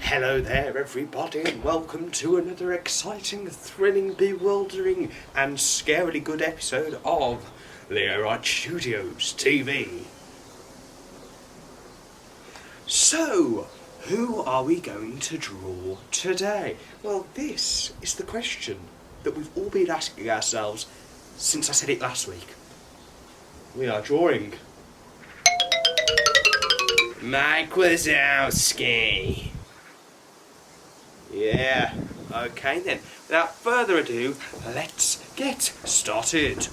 Hello there everybody and welcome to another exciting, thrilling, bewildering and scarily good episode of Leo Wright Studios TV. So, who are we going to draw today? Well, this is the question that we've all been asking ourselves since I said it last week. We are drawing Mike Wazowski. Yeah, okay then. Without further ado, let's get started.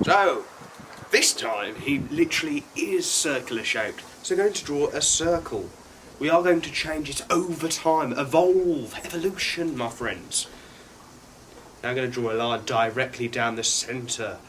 So, this time he literally is circular shaped. So we're going to draw a circle. We are going to change it over time, evolve, evolution, my friends. Now I'm going to draw a line directly down the centre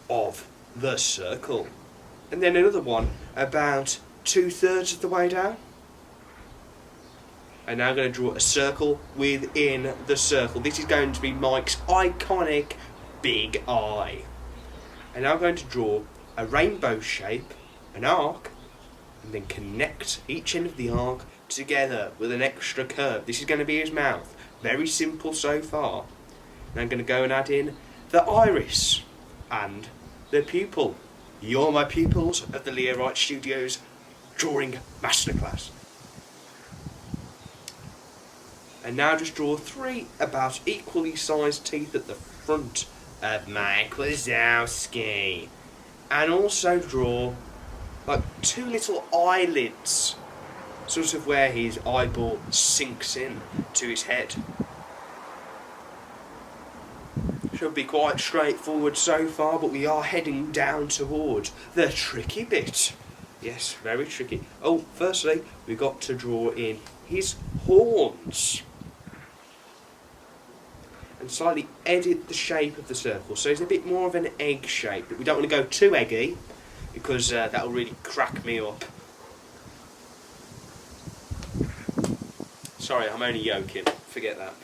of the circle. And then another one about 2/3 of the way down. And now I'm going to draw a circle within the circle. This is going to be Mike's iconic big eye. And now I'm going to draw a rainbow shape, an arc, and then connect each end of the arc together with an extra curve. This is going to be his mouth. Very simple so far. And I'm going to go and add in the iris and the pupil. You're my pupils of the Leo Wright Studios Drawing Masterclass. And now just draw 3 about equally sized teeth at the front of Mike Wazowski. And also draw like 2 little eyelids, sort of where his eyeball sinks in to his head. Should be quite straightforward so far, but we are heading down toward the tricky bit. Yes, very tricky. Oh, firstly, we've got to draw in his horns. And slightly edit the shape of the circle, so it's a bit more of an egg shape. But we don't want to go too eggy, because that'll really crack me up. Sorry, I'm only joking. Forget that.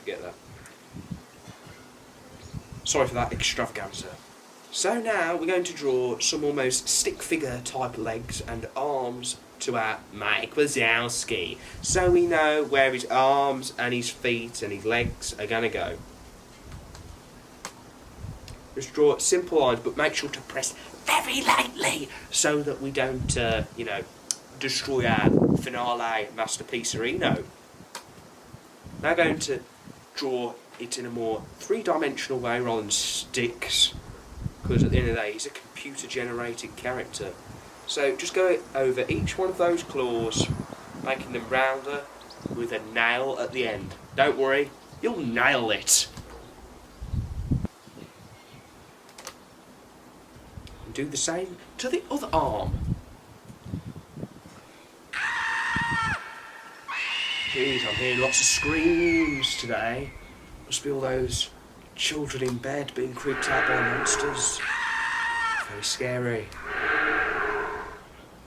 Sorry for that extravaganza. So now we're going to draw some almost stick figure type legs and arms to our Mike Wazowski, so we know where his arms and his feet and his legs are going to go. Just draw simple lines, but make sure to press very lightly so that we don't, destroy our finale masterpiece Reno. Now going to draw it in a more 3-dimensional way rather than sticks, because at the end of the day he's a computer generated character. So just go over each one of those claws, making them rounder with a nail at the end. Don't worry, you'll nail it. And do the same to the other arm. Jeez, I'm hearing lots of screams today. Must be all those children in bed being creeped out by monsters. Very scary.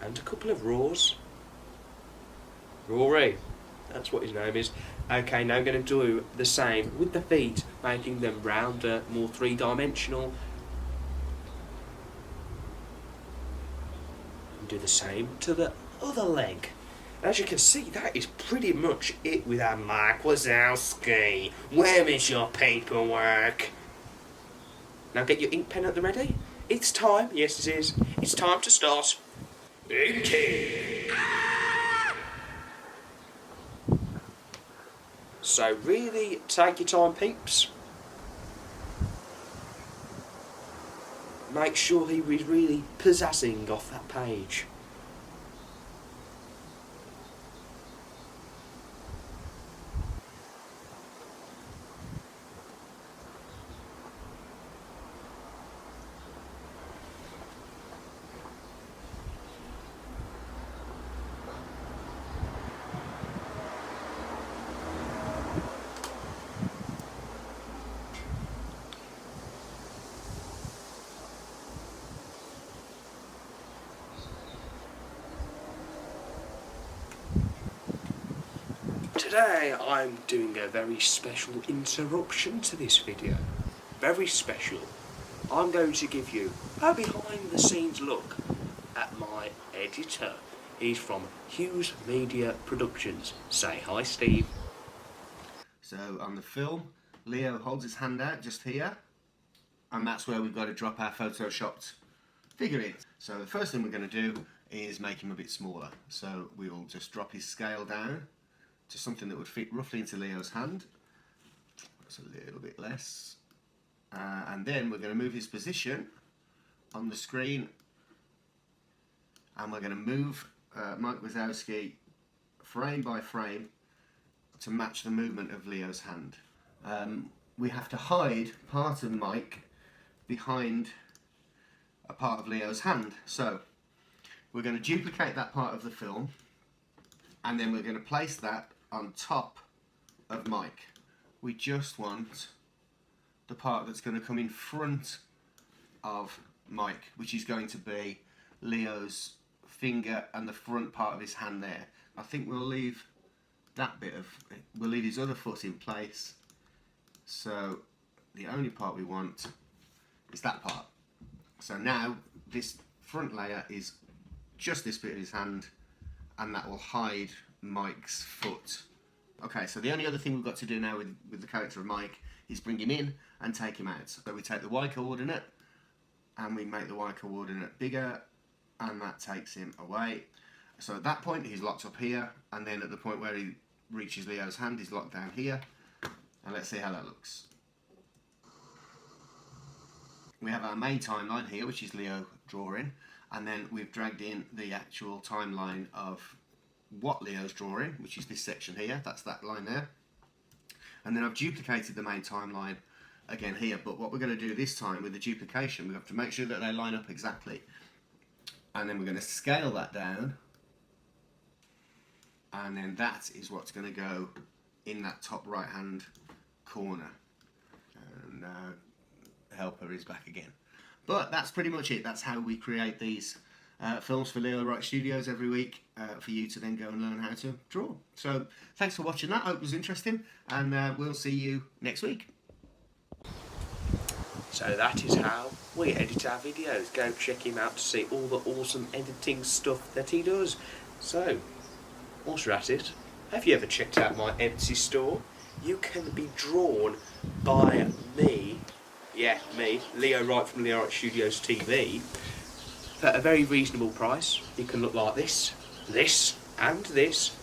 And a couple of roars. Rory, that's what his name is. Okay, now I'm going to do the same with the feet, making them rounder, more 3-dimensional. And do the same to the other leg. As you can see, that is pretty much it with our Mike Wazowski. Where is your paperwork? Now get your ink pen at the ready. It's time, yes it is, it's time to start inking. So really take your time, peeps. Make sure he was really pizzazzing off that page. Today I'm doing a very special interruption to this video. Very special. I'm going to give you a behind the scenes look at my editor. He's from Hughes Media Productions. Say hi, Steve. So on the film, Leo holds his hand out just here, and that's where we've got to drop our photoshopped figurines. So the first thing we're going to do is make him a bit smaller. So we'll just drop his scale down to something that would fit roughly into Leo's hand. That's a little bit less. And then we're going to move his position on the screen, and we're going to move Mike Wazowski frame by frame to match the movement of Leo's hand. We have to hide part of Mike behind a part of Leo's hand. So we're going to duplicate that part of the film, and then we're going to place that on top of Mike. We just want the part that's going to come in front of Mike, which is going to be Leo's finger and the front part of his hand there. I think we'll leave we'll leave his other foot in place. So the only part we want is that part. So now this front layer is just this bit of his hand, and that will hide Mike's foot. Okay, so the only other thing we've got to do now with the character of Mike is bring him in and take him out. So we take the Y coordinate and we make the Y coordinate bigger, and that takes him away. So at that point he's locked up here, and then at the point where he reaches Leo's hand he's locked down here. And let's see how that looks. We have our main timeline here, which is Leo drawing, and then we've dragged in the actual timeline of what Leo's drawing, which is this section here. That's that line there. And then I've duplicated the main timeline again here, but what we're going to do this time with the duplication, we have to make sure that they line up exactly, and then we're going to scale that down, and then that is what's going to go in that top right hand corner. And helper is back again. But that's pretty much it. That's how we create these films for Leo Wright Studios every week, for you to then go and learn how to draw. So thanks for watching that. I hope it was interesting, and we'll see you next week. So that is how we edit our videos. Go check him out to see all the awesome editing stuff that he does. So, whilst you're at it, have you ever checked out my Etsy store? You can be drawn by me, yeah, me, Leo Wright from Leo Wright Studios TV, at a very reasonable price. You can look like this, this, and this,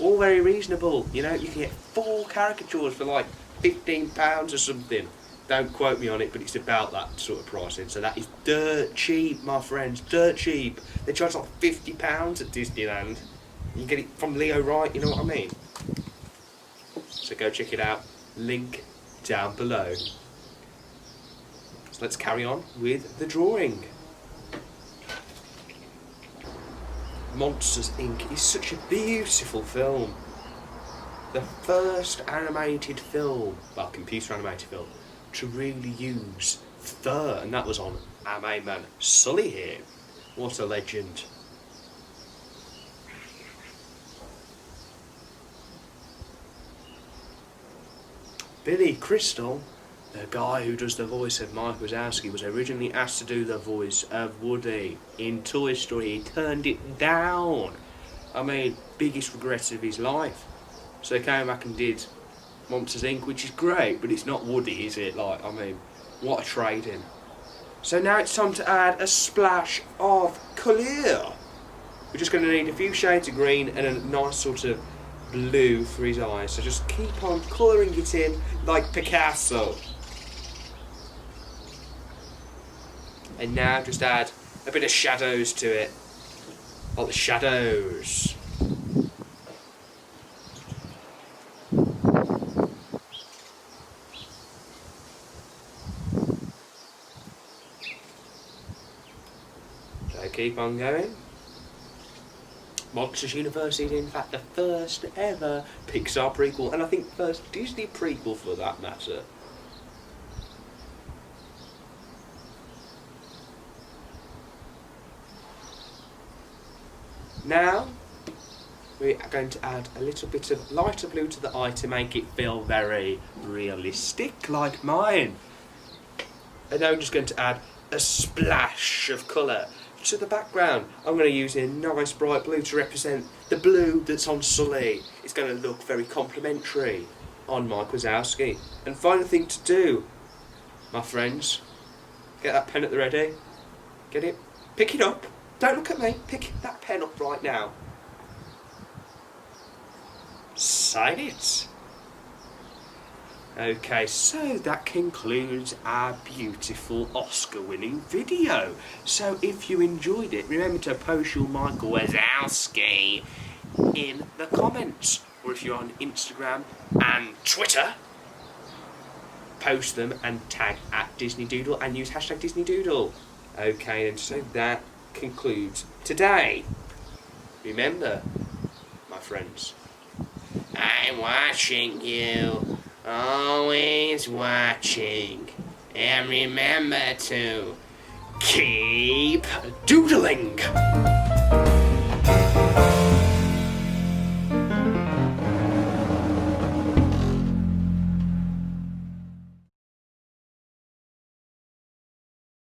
all very reasonable. You know, you can get 4 caricatures for like £15 or something. Don't quote me on it, but it's about that sort of pricing. So that is dirt cheap, my friends, dirt cheap. They charge like £50 at Disneyland. You get it from Leo Wright, you know what I mean? So go check it out, link down below. So let's carry on with the drawing. Monsters Inc. is such a beautiful film. The first animated film, well, computer animated film, to really use fur, and that was on our main man Sully here. What a legend. Billy Crystal, the guy who does the voice of Mike Wazowski, was originally asked to do the voice of Woody in Toy Story. He turned it down. I mean, biggest regrets of his life. So he came back and did Monsters Inc., which is great, but it's not Woody, is it? Like, I mean, what a trade-in. So now it's time to add a splash of colour. We're just going to need a few shades of green and a nice sort of blue for his eyes. So just keep on colouring it in like Picasso. And now just add a bit of shadows to it. Like the shadows. So keep on going. Monsters University is in fact the first ever Pixar prequel, and I think first Disney prequel for that matter. Now, we are going to add a little bit of lighter blue to the eye to make it feel very realistic, like mine. And now I'm just going to add a splash of colour to the background. I'm going to use a nice bright blue to represent the blue that's on Sully. It's going to look very complimentary on Mike Wazowski. And final thing to do, my friends, get that pen at the ready. Get it? Pick it up. Don't look at me. Pick that pen up right now. Sign it. Okay, so that concludes our beautiful Oscar-winning video. So if you enjoyed it, remember to post your Michael Wazowski in the comments. Or if you're on Instagram and Twitter, post them and tag at Disney Doodle and use hashtag Disney Doodle. Okay, and so that concludes today. Remember, my friends, I'm watching you. Always watching. And remember to keep doodling.